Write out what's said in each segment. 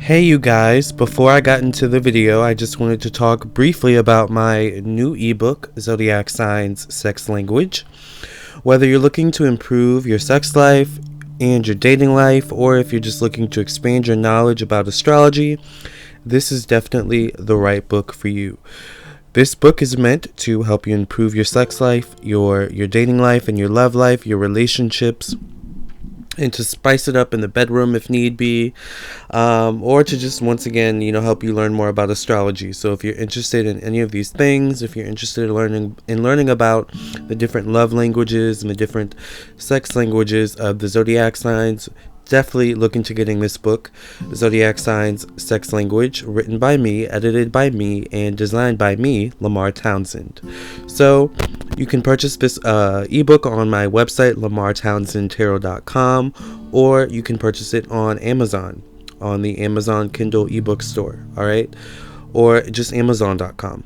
Hey you guys, before I got into the video, I just wanted to talk briefly about my new ebook, Zodiac Signs Sex Language. Whether you're looking to improve your sex life and your dating life, or if you're just looking to expand your knowledge about astrology, this is definitely the right book for you. This book is meant to help you improve your sex life, your dating life, and your love life, your relationships, and to spice it up in the bedroom if need be, or to just once again help you learn more about astrology. So if you're interested in any of these things, if you're interested in learning about the different love languages and the different sex languages of the zodiac signs, definitely look into getting this book, Zodiac Signs Sex Language, written by me, edited by me, and designed by me, Lamarr Townsend. So you can purchase this ebook on my website, lamarrtownsendtarot.com, or you can purchase it on Amazon, on the Amazon Kindle ebook store, all right? Or just amazon.com.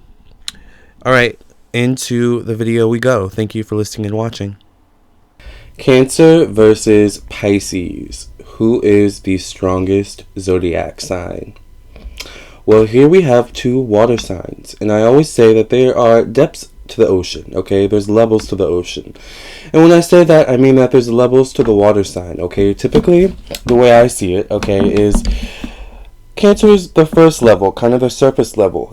All right, into the video we go. Thank you for listening and watching. Cancer versus Pisces. Who is the strongest zodiac sign? Well, here we have two water signs, and I always say that there are depths to the ocean, okay? There's levels to the ocean. And when I say that, I mean that there's levels to the water sign, okay? Typically, the way I see it, okay, is Cancer is the first level, kind of the surface level.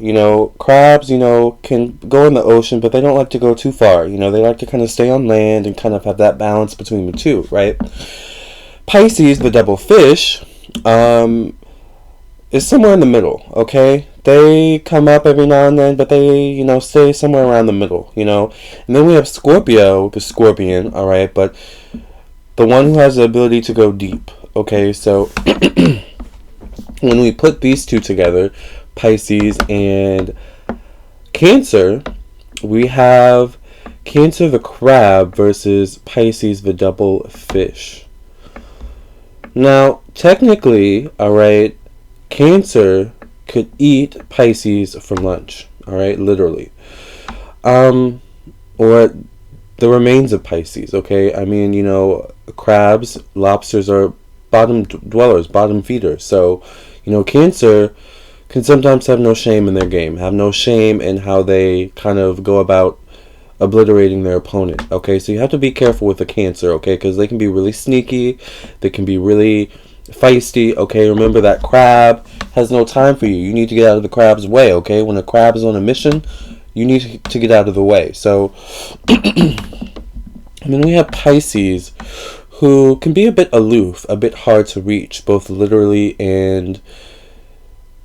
Crabs, can go in the ocean, but they don't like to go too far. They like to kind of stay on land and kind of have that balance between the two, right? Pisces, the double fish, is somewhere in the middle, okay? They come up every now and then, but they, stay somewhere around the middle, And then we have Scorpio, the scorpion, all right? But the one who has the ability to go deep, okay? So when we put these two together, Pisces and Cancer, we have Cancer the crab versus Pisces the double fish. Now, technically, alright, Cancer could eat Pisces for lunch, alright, literally. Or the remains of Pisces, okay? I mean, crabs, lobsters are bottom dwellers, bottom feeders. So, Cancer can sometimes have no shame in their game, have no shame in how they kind of go about obliterating their opponent, okay? So you have to be careful with the Cancer, okay? Because they can be really sneaky, they can be really feisty, okay? Remember that crab has no time for you. You need to get out of the crab's way, okay? When a crab is on a mission, you need to get out of the way. So, and then we have Pisces, who can be a bit aloof, a bit hard to reach, both literally and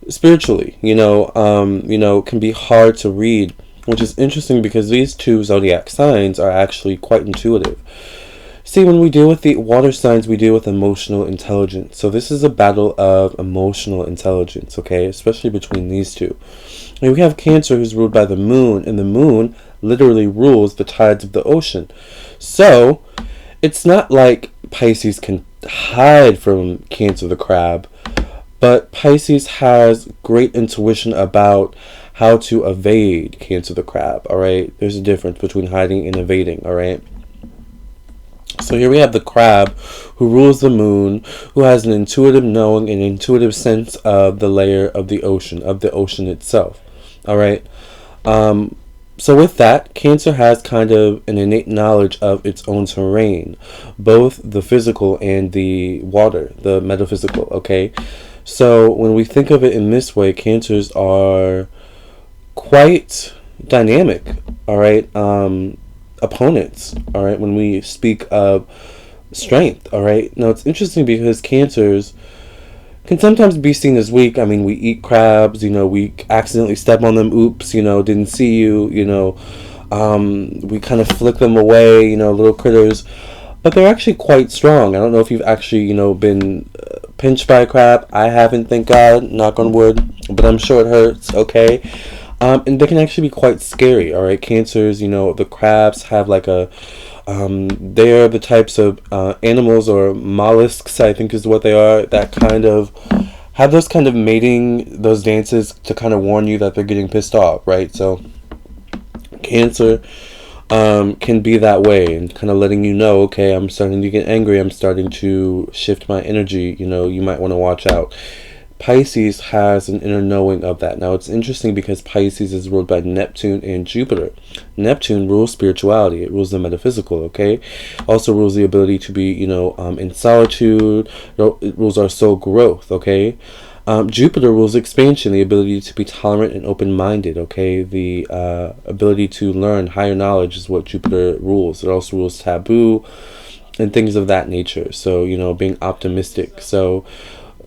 spiritually, can be hard to read, which is interesting because these two zodiac signs are actually quite intuitive. See, when we deal with the water signs, we deal with emotional intelligence. So this is a battle of emotional intelligence, okay, especially between these two. And we have Cancer, who's ruled by the moon, and the moon literally rules the tides of the ocean. So it's not like Pisces can hide from Cancer the crab, but Pisces has great intuition about how to evade Cancer the crab, alright? There's a difference between hiding and evading, alright? So here we have the crab, who rules the moon, who has an intuitive knowing, an intuitive sense of the layer of the ocean itself, alright? So with that, Cancer has kind of an innate knowledge of its own terrain, both the physical and the water, the metaphysical, okay? So when we think of it in this way, Cancers are quite dynamic, all right? Opponents, all right, when we speak of strength, all right? Now, it's interesting because Cancers can sometimes be seen as weak. I mean, we eat crabs, we accidentally step on them, oops, didn't see you, we kind of flick them away, little critters, but they're actually quite strong. I don't know if you've actually, been pinched by a crab. I haven't, thank God, knock on wood, but I'm sure it hurts, okay? And they can actually be quite scary, all right? Cancers, the crabs have like a, they're the types of animals or mollusks, I think is what they are, that kind of have those kind of mating, those dances to kind of warn you that they're getting pissed off, right? So Cancer can be that way and kind of letting you know, okay, I'm starting to get angry, I'm starting to shift my energy, you might want to watch out. Pisces has an inner knowing of that. Now, it's interesting because Pisces is ruled by Neptune and Jupiter. Neptune rules spirituality. It rules the metaphysical, okay? Also rules the ability to be, in solitude. It rules our soul growth, okay? Jupiter rules expansion, the ability to be tolerant and open-minded, okay? The ability to learn higher knowledge is what Jupiter rules. It also rules taboo and things of that nature. So, being optimistic. So,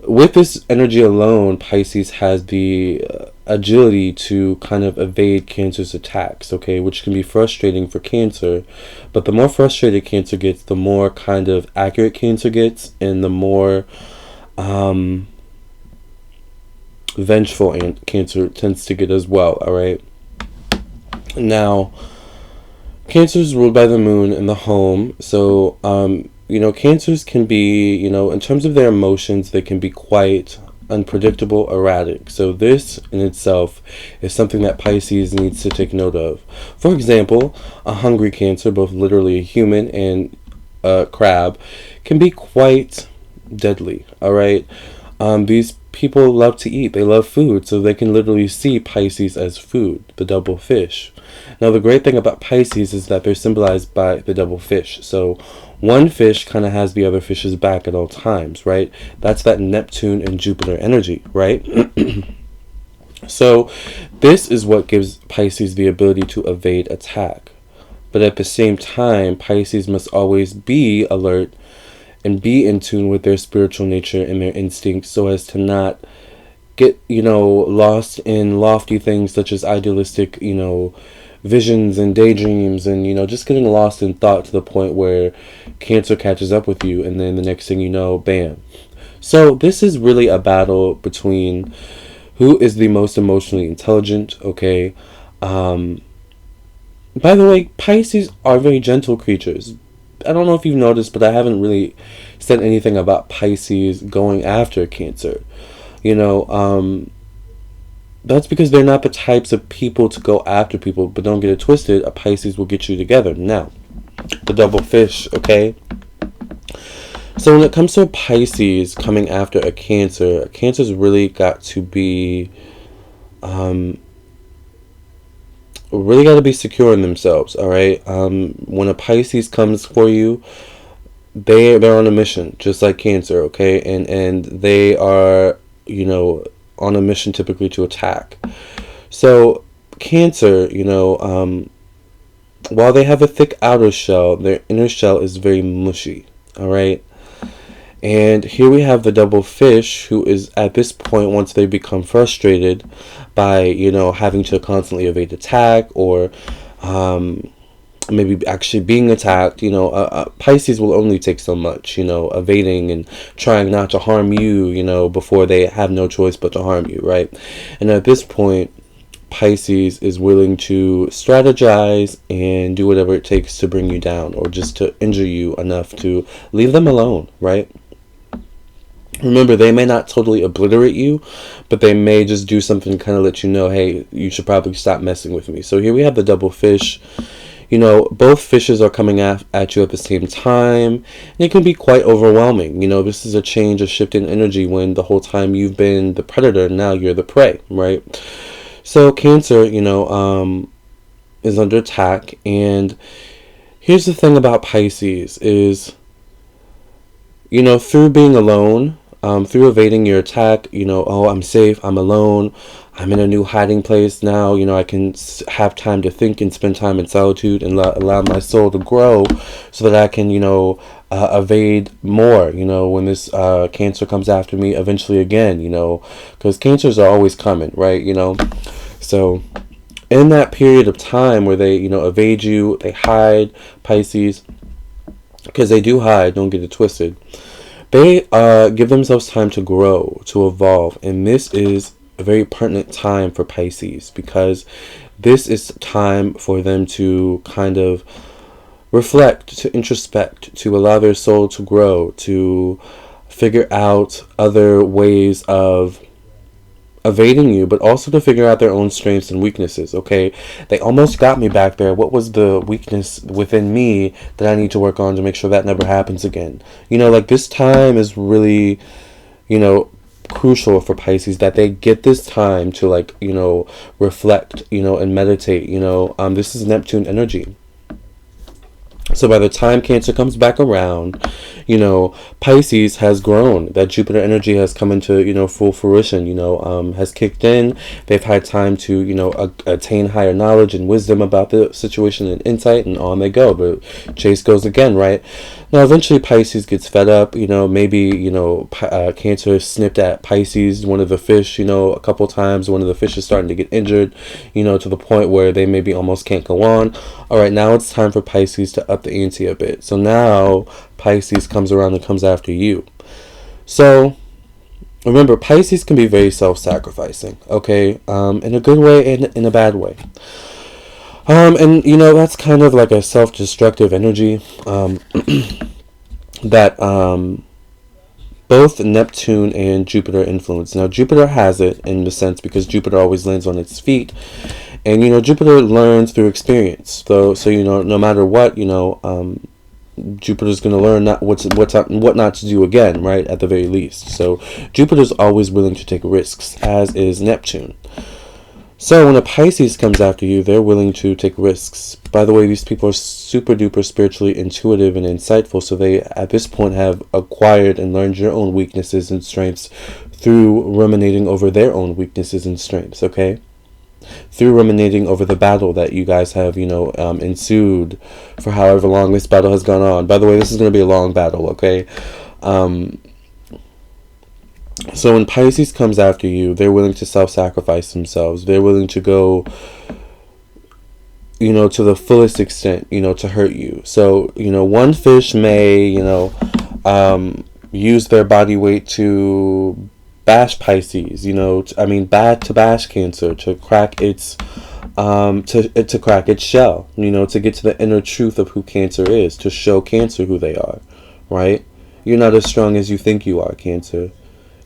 with this energy alone, Pisces has the agility to kind of evade Cancer's attacks, okay, which can be frustrating for Cancer. But the more frustrated Cancer gets, the more kind of accurate Cancer gets, and the more vengeful Cancer tends to get as well, all right? Now, Cancer is ruled by the moon in the home, so Cancers can be, in terms of their emotions, they can be quite unpredictable, erratic. So this in itself is something that Pisces needs to take note of. For example, a hungry Cancer, both literally a human and a crab, can be quite deadly, all right? These people love to eat. They love food, so they can literally see Pisces as food, the double fish. Now, the great thing about Pisces is that they're symbolized by the double fish. So one fish kind of has the other fish's back at all times, right? That's that Neptune and Jupiter energy, right? So this is what gives Pisces the ability to evade attack. But at the same time, Pisces must always be alert and be in tune with their spiritual nature and their instincts so as to not get, lost in lofty things such as idealistic, visions and daydreams and, just getting lost in thought to the point where Cancer catches up with you and then the next thing you know, bam. So this is really a battle between who is the most emotionally intelligent, okay? By the way, Pisces are very gentle creatures. I don't know if you've noticed, but I haven't really said anything about Pisces going after Cancer. That's because they're not the types of people to go after people, but don't get it twisted, a Pisces will get you together. Now, the double fish, okay? So when it comes to a Pisces coming after a Cancer's really got to be, really got to be secure in themselves, all right? When a Pisces comes for you, they're on a mission, just like Cancer, okay? And they are, on a mission typically to attack. So Cancer, while they have a thick outer shell, their inner shell is very mushy, all right? And here we have the double fish, who is at this point, once they become frustrated by, having to constantly evade attack or maybe actually being attacked, Pisces will only take so much, evading and trying not to harm you, before they have no choice but to harm you, right? And at this point, Pisces is willing to strategize and do whatever it takes to bring you down or just to injure you enough to leave them alone, right? Remember, they may not totally obliterate you, but they may just do something to kind of let you know, hey, you should probably stop messing with me. So here we have the double fish. Both fishes are coming at you at the same time. And it can be quite overwhelming. This is a change, a shift in energy when the whole time you've been the predator, now you're the prey, right? So Cancer, is under attack. And here's the thing about Pisces is, through being alone, through evading your attack, I'm safe, I'm alone, I'm in a new hiding place now, I can have time to think and spend time in solitude and allow my soul to grow so that I can, evade more, when this Cancer comes after me eventually again, because Cancers are always coming, right, So in that period of time where they, evade you, they hide, Pisces, because they do hide, don't get it twisted. They give themselves time to grow, to evolve, and this is a very pertinent time for Pisces because this is time for them to kind of reflect, to introspect, to allow their soul to grow, to figure out other ways of evading you, but also to figure out their own strengths and weaknesses, okay? They almost got me back there. What was the weakness within me that I need to work on to make sure that never happens again? This time is really, crucial for Pisces that they get this time to, like, you know, reflect, you know, and meditate, you know. This is Neptune energy. So by the time Cancer comes back around, you know, Pisces has grown. That Jupiter energy has come into, you know, full fruition, you know, has kicked in. They've had time to, you know, attain higher knowledge and wisdom about the situation and insight, and on they go. But chase goes again, right? Now, eventually Pisces gets fed up, you know, maybe, you know, Cancer snipped at Pisces, one of the fish, you know, a couple times. One of the fish is starting to get injured, you know, to the point where they maybe almost can't go on. All right, now it's time for Pisces to up the ante a bit. So now Pisces comes around and comes after you. So remember, Pisces can be very self-sacrificing, okay? In a good way and in a bad way. And you know, that's kind of like a self-destructive energy that both Neptune and Jupiter influence. Now, Jupiter has it in the sense because Jupiter always lands on its feet. And, you know, Jupiter learns through experience. So you know, no matter what, you know, Jupiter's going to learn what not to do again, right, at the very least. So Jupiter's always willing to take risks, as is Neptune. So when a Pisces comes after you, they're willing to take risks. By the way, these people are super duper spiritually intuitive and insightful, so they at this point have acquired and learned your own weaknesses and strengths through ruminating over their own weaknesses and strengths, okay? Through ruminating over the battle that you guys have, you know, ensued for however long this battle has gone on. By the way, this is going to be a long battle, okay? So when Pisces comes after you, they're willing to self-sacrifice themselves. They're willing to go, you know, to the fullest extent, you know, to hurt you. So, you know, one fish may, you know, use their body weight to bash Pisces, you know, to bash Cancer, to crack its to crack its shell, you know, to get to the inner truth of who Cancer is, to show Cancer who they are, right? You're not as strong as you think you are, Cancer.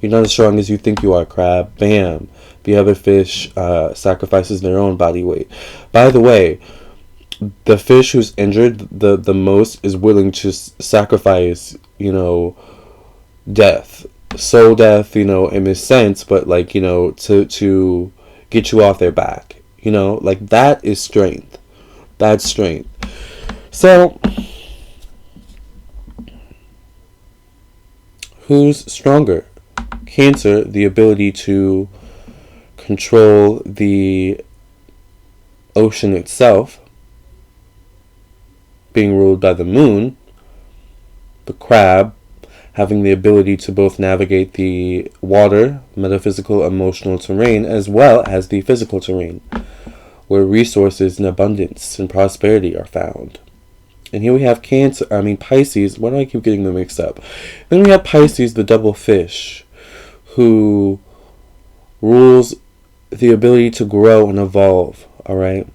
You're not as strong as you think you are, Crab. Bam. The other fish sacrifices their own body weight. By the way, the fish who's injured the most is willing to sacrifice, you know, death. Soul death, you know, in this sense, but, like, you know, to get you off their back. You know, like, that is strength. That's strength. So, who's stronger? Cancer, the ability to control the ocean itself, being ruled by the moon. The crab, having the ability to both navigate the water, metaphysical, emotional terrain, as well as the physical terrain, where resources and abundance and prosperity are found. And here we have Pisces. Why do I keep getting them mixed up? Then we have Pisces, the double fish, who rules the ability to grow and evolve, all right?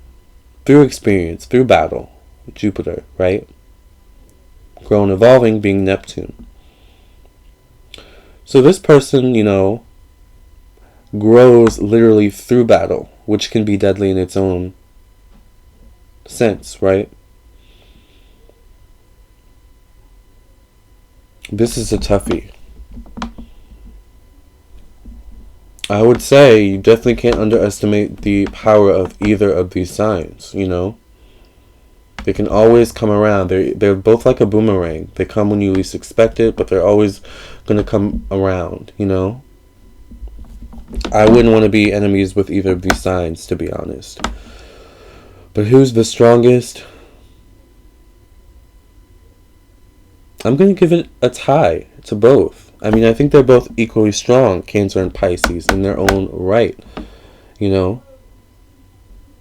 Through experience, through battle, Jupiter, right? Grow and evolving being Neptune. So this person, you know, grows literally through battle, which can be deadly in its own sense, right? This is a toughie. I would say you definitely can't underestimate the power of either of these signs, you know? They can always come around. They're both like a boomerang. They come when you least expect it, but they're always going to come around, you know? I wouldn't want to be enemies with either of these signs, to be honest. But who's the strongest? I'm going to give it a tie to both. I mean, I think they're both equally strong, Cancer and Pisces, in their own right, you know?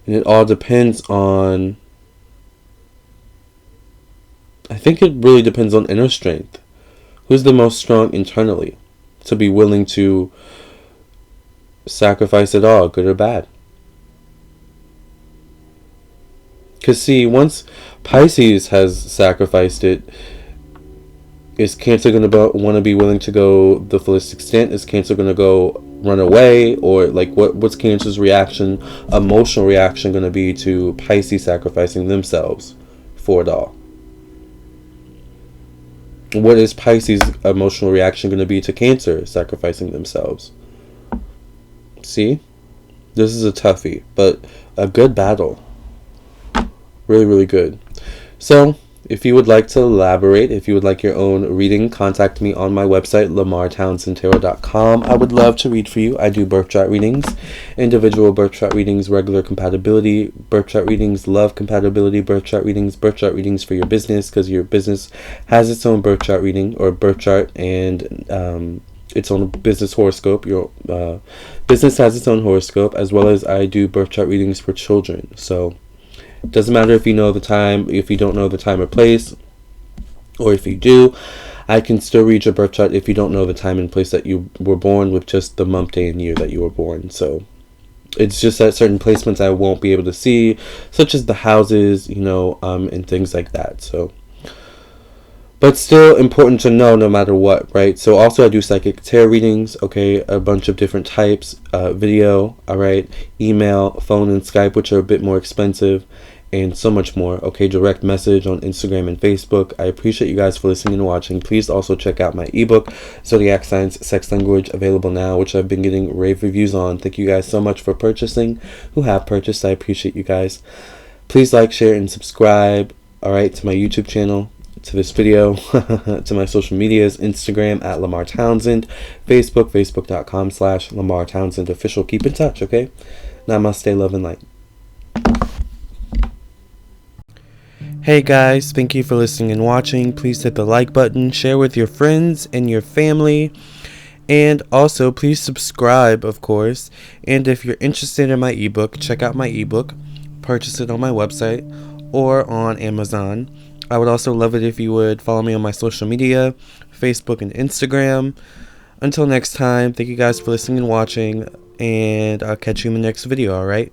And it all depends on... I think it really depends on inner strength. Who's the most strong internally to be willing to sacrifice it all, good or bad? Because, see, once Pisces has sacrificed it, is Cancer going to want to be willing to go the fullest extent? Is Cancer going to go run away? Or, like, what's Cancer's reaction, emotional reaction, going to be to Pisces sacrificing themselves for it all? What is Pisces' emotional reaction going to be to Cancer sacrificing themselves? See? This is a toughie, but a good battle. Really, really good. So, if you would like to elaborate, if you would like your own reading, contact me on my website, lamarrtownsendtarot.com. I would love to read for you. I do birth chart readings, individual birth chart readings, regular compatibility, birth chart readings, love compatibility, birth chart readings for your business, because your business has its own birth chart reading, or birth chart, and its own business horoscope. Your business has its own horoscope, as well as I do birth chart readings for children. So it doesn't matter if you know the time, if you don't know the time or place, or if you do, I can still read your birth chart if you don't know the time and place that you were born, with just the month, day, and year that you were born. So it's just that certain placements I won't be able to see, such as the houses, and things like that. So, but still important to know no matter what, right? So also I do psychic tarot readings, okay, a bunch of different types, video, all right, email, phone, and Skype, which are a bit more expensive, and so much more, okay, direct message on Instagram and Facebook. I appreciate you guys for listening and watching. Please also check out my ebook, Zodiac Signs, Sex Language, available now, which I've been getting rave reviews on. Thank you guys so much for purchasing, who have purchased. I appreciate you guys. Please like, share, and subscribe, all right, to my YouTube channel, to this video, to my social medias, Instagram at Lamarr Townsend, Facebook, facebook.com/Lamarr Townsend official. Keep in touch, okay? Namaste, love, and light. Hey guys, thank you for listening and watching. Please hit the like button, share with your friends and your family, and also please subscribe, of course. And if you're interested in my ebook, check out my ebook, purchase it on my website or on Amazon. I would also love it if you would follow me on my social media, Facebook and Instagram. Until next time, thank you guys for listening and watching, and I'll catch you in the next video, alright?